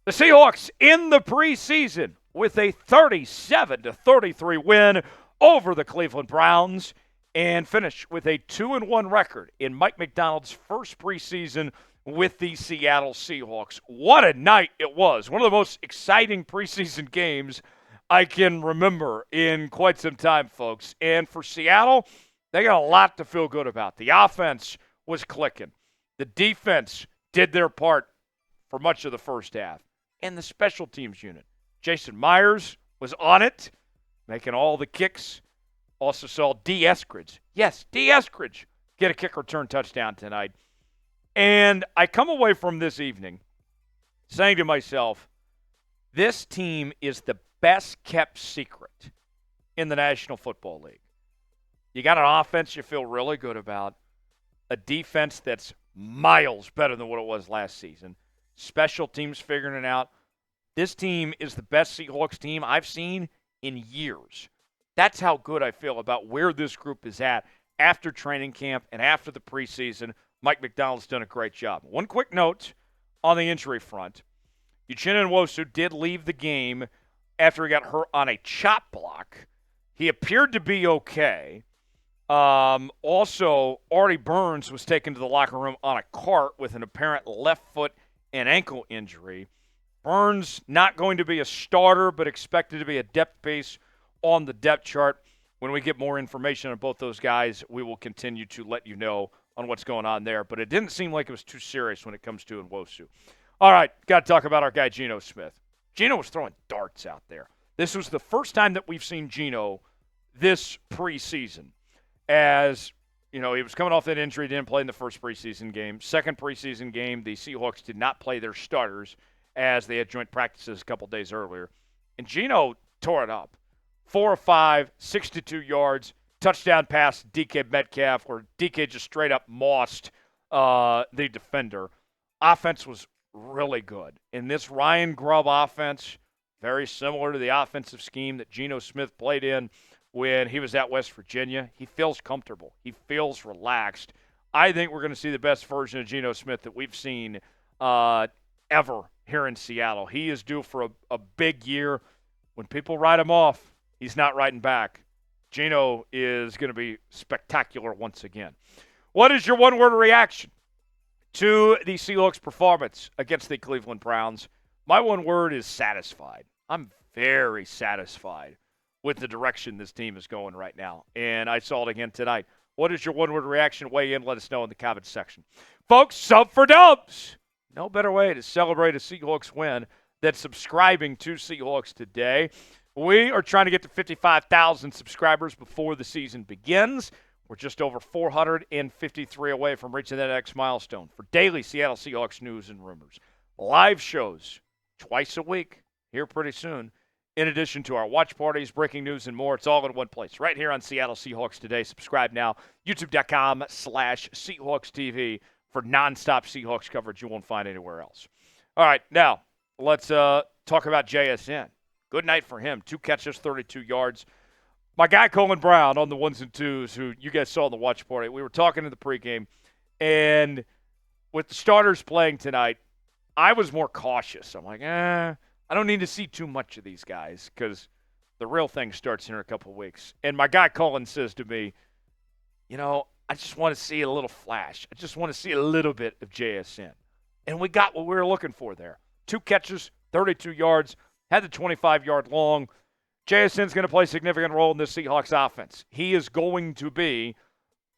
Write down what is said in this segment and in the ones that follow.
The Seahawks in the preseason with a 37-33 win over the Cleveland Browns and finish with a 2-1 record in Mike Macdonald's first preseason with the Seattle Seahawks. What a night it was. One of the most exciting preseason games I can remember in quite some time, folks. And for Seattle, they got a lot to feel good about. The offense was clicking. The defense did their part for much of the first half. And the special teams unit. Jason Myers was on it, making all the kicks. Also saw Dee Eskridge. Yes, Dee Eskridge get a kick return touchdown tonight. And I come away from this evening saying to myself, this team is the best kept secret in the National Football League. You got an offense you feel really good about, a defense that's miles better than what it was last season, special teams figuring it out. This team is the best Seahawks team I've seen in years. That's how good I feel about where this group is at after training camp and after the preseason. Mike Macdonald's done a great job. One quick note on the injury front. Uchenna Nwosu did leave the game after he got hurt on a chop block. He appeared to be okay. Also, Artie Burns was taken to the locker room on a cart with an apparent left foot and ankle injury. Burns not going to be a starter, but expected to be a depth piece on the depth chart. When we get more information on both those guys, we will continue to let you know on what's going on there. But it didn't seem like it was too serious when it comes to Nwosu. All right, got to talk about our guy Geno Smith. Geno was throwing darts out there. This was the first time that we've seen Geno this preseason. As, you know, he was coming off that injury, didn't play in the first preseason game. Second preseason game, the Seahawks did not play their starters as they had joint practices a couple days earlier. And Geno tore it up. 4 of 5, 62 yards, touchdown pass to DK Metcalf, where DK just straight up mossed the defender. Offense was really good. And this Ryan Grubb offense, very similar to the offensive scheme that Geno Smith played in when he was at West Virginia. He feels comfortable. He feels relaxed. I think we're going to see the best version of Geno Smith that we've seen ever here in Seattle. He is due for a big year. When people write him off, he's not writing back. Geno is going to be spectacular once again. What is your one-word reaction to the Seahawks' performance against the Cleveland Browns? My one word is satisfied. I'm very satisfied with the direction this team is going right now. And I saw it again tonight. What is your one-word reaction? Weigh in. Let us know in the comments section. Folks, sub for dubs. No better way to celebrate a Seahawks win than subscribing to Seahawks Today. We are trying to get to 55,000 subscribers before the season begins. We're just over 453 away from reaching that next milestone. For daily Seattle Seahawks news and rumors, live shows twice a week here pretty soon. In addition to our watch parties, breaking news, and more, it's all in one place right here on Seattle Seahawks Today. Subscribe now, youtube.com/Seahawks TV for nonstop Seahawks coverage you won't find anywhere else. All right, now let's talk about JSN. Good night for him. 2 catches, 32 yards. My guy Colin Brown on the ones and twos, who you guys saw in the watch party, we were talking in the pregame, and with the starters playing tonight, I was more cautious. I'm like, I don't need to see too much of these guys because the real thing starts in a couple of weeks. And my guy Colin says to me, you know, I just want to see a little flash. I just want to see a little bit of JSN. And we got what we were looking for there. 2 catches, 32 yards, had the 25-yard long. JSN's going to play a significant role in this Seahawks offense. He is going to be,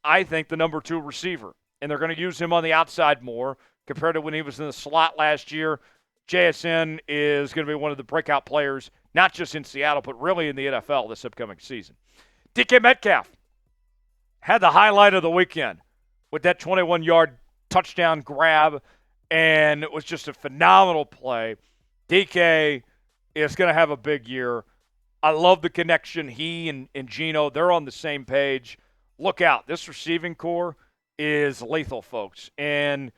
I think, the number 2 receiver. And they're going to use him on the outside more compared to when he was in the slot last year. JSN is going to be one of the breakout players, not just in Seattle, but really in the NFL this upcoming season. DK Metcalf had the highlight of the weekend with that 21-yard touchdown grab, and it was just a phenomenal play. DK is going to have a big year. I love the connection. He and Geno, they're on the same page. Look out. This receiving core is lethal, folks. And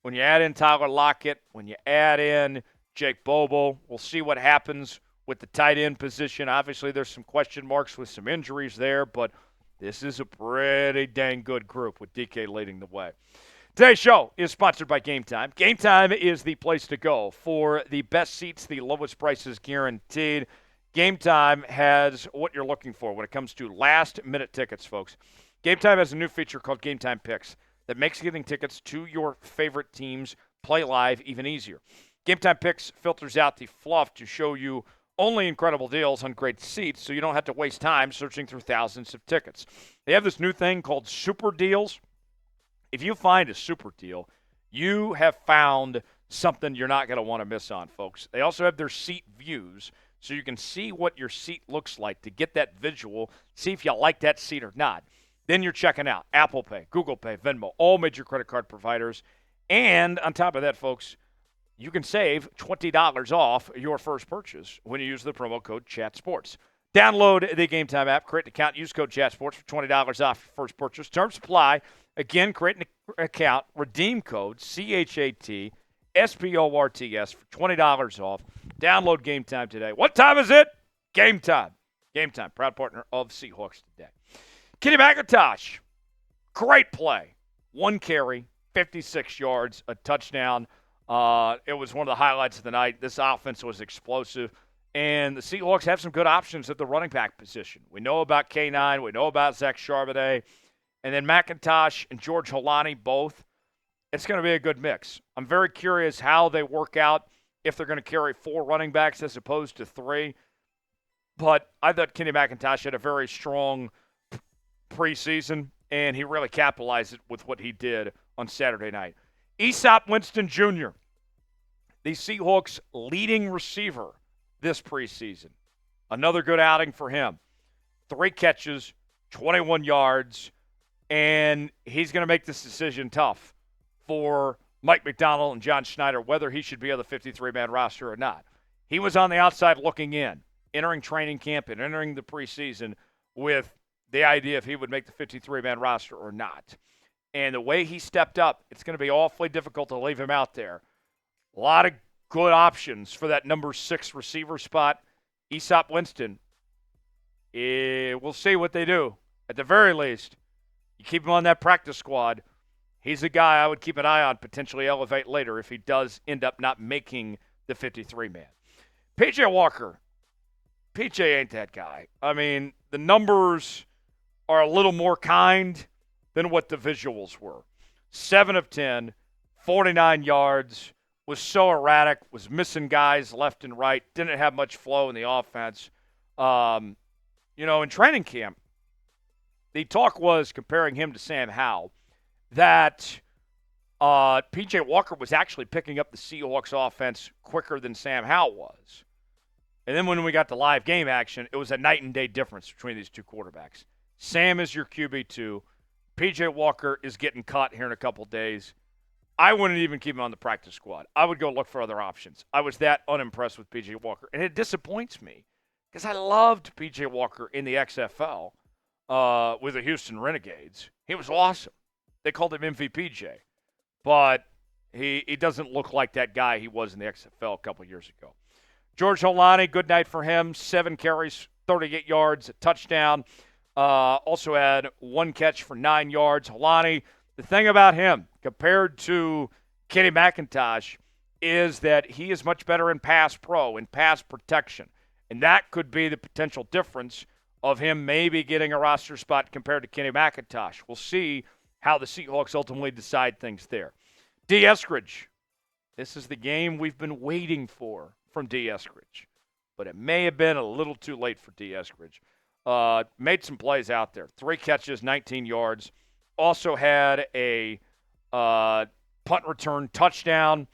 when you add in Tyler Lockett, when you add in Jake Bobo, we'll see what happens with the tight end position. Obviously, there's some question marks with some injuries there, but this is a pretty dang good group with DK leading the way. Today's show is sponsored by Game Time. Game Time is the place to go for the best seats, the lowest prices guaranteed. Game Time has what you're looking for when it comes to last-minute tickets, folks. Game Time has a new feature called Game Time Picks that makes getting tickets to your favorite teams play live even easier. Game Time Picks filters out the fluff to show you only incredible deals on great seats so you don't have to waste time searching through thousands of tickets. They have this new thing called Super Deals. If you find a super deal, you have found something you're not going to want to miss on, folks. They also have their seat views, so you can see what your seat looks like to get that visual, see if you like that seat or not. Then you're checking out Apple Pay, Google Pay, Venmo, all major credit card providers. And on top of that, folks, you can save $20 off your first purchase when you use the promo code ChatSports. Download the Game Time app, create an account, use code ChatSports for $20 off your first purchase. Terms apply. Again, create an account, redeem code CHATSPORTS for $20 off. Download Game Time today. What time is it? Game Time. Game Time, proud partner of Seahawks Today. Kenny McIntosh, great play. 1 carry, 56 yards, a touchdown. It was one of the highlights of the night. This offense was explosive. And the Seahawks have some good options at the running back position. We know about K9. We know about Zach Charbonnet. And then McIntosh and George Holani both. It's going to be a good mix. I'm very curious how they work out if they're going to carry 4 running backs as opposed to 3. But I thought Kenny McIntosh had a very strong preseason, and he really capitalized it with what he did on Saturday night. Easop Winston Jr., the Seahawks' leading receiver this preseason. Another good outing for him. 3 catches, 21 yards, and he's going to make this decision tough for Mike Macdonald and John Schneider, whether he should be on the 53-man roster or not. He was on the outside looking in, entering training camp and entering the preseason with the idea if he would make the 53-man roster or not. And the way he stepped up, it's going to be awfully difficult to leave him out there. A lot of good options for that number 6 receiver spot. Easop Winston, we'll see what they do. At the very least, you keep him on that practice squad. He's a guy I would keep an eye on, potentially elevate later if he does end up not making the 53-man. P.J. Walker, P.J. ain't that guy. I mean, the numbers are a little more kind than what the visuals were. 7 of 10, 49 yards, was so erratic, was missing guys left and right, didn't have much flow in the offense. In training camp, the talk was comparing him to Sam Howell, that P.J. Walker was actually picking up the Seahawks offense quicker than Sam Howell was. And then when we got to live game action, it was a night and day difference between these two quarterbacks. Sam is your QB2. P.J. Walker is getting cut here in a couple days. I wouldn't even keep him on the practice squad. I would go look for other options. I was that unimpressed with P.J. Walker. And it disappoints me because I loved P.J. Walker in the XFL with the Houston Renegades. He was awesome. They called him MVPJ. But he doesn't look like that guy he was in the XFL a couple years ago. George Holani, good night for him. 7 carries, 38 yards, a touchdown. Also had 1 catch for 9 yards. Holani, the thing about him, compared to Kenny McIntosh, is that he is much better in pass pro, in pass protection. And that could be the potential difference of him maybe getting a roster spot compared to Kenny McIntosh. We'll see how the Seahawks ultimately decide things there. Dee Eskridge. This is the game we've been waiting for from Dee Eskridge. But it may have been a little too late for Dee Eskridge. Made some plays out there. 3 catches, 19 yards. Also had a punt return touchdown.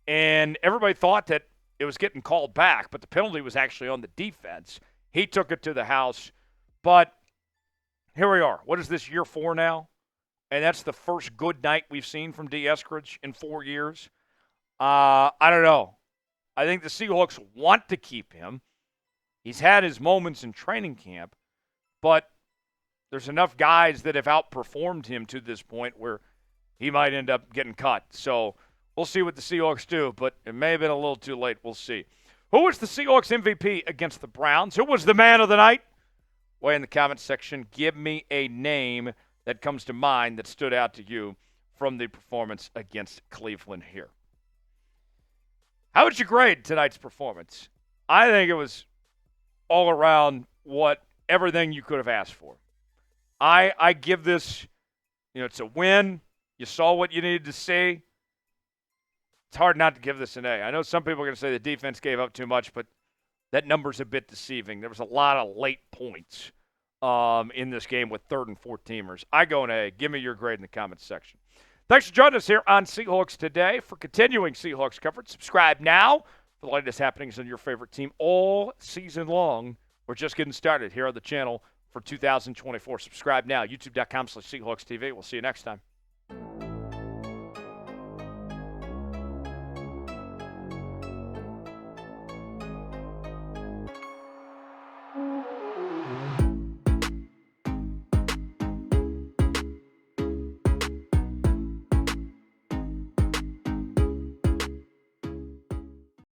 And everybody thought that it was getting called back, but the penalty was actually on the defense. He took it to the house. But here we are. What is this, year 4 now? And that's the first good night we've seen from Dee Eskridge in 4 years. I don't know. I think the Seahawks want to keep him. He's had his moments in training camp, but there's enough guys that have outperformed him to this point where he might end up getting cut. So we'll see what the Seahawks do, but it may have been a little too late. We'll see. Who was the Seahawks MVP against the Browns? Who was the man of the night? Way in the comments section. Give me a name that comes to mind that stood out to you from the performance against Cleveland here. How would you grade tonight's performance? I think it was all around everything you could have asked for. I give this, it's a win. You saw what you needed to see. It's hard not to give this an A. I know some people are going to say the defense gave up too much, but that number's a bit deceiving. There was a lot of late points in this game with 3rd and 4-teamers. I go an A. Give me your grade in the comments section. Thanks for joining us here on Seahawks Today. For continuing Seahawks coverage, subscribe now for the latest happenings on your favorite team all season long. We're just getting started here on the channel for 2024. Subscribe now, youtube.com/SeahawksTV. We'll see you next time.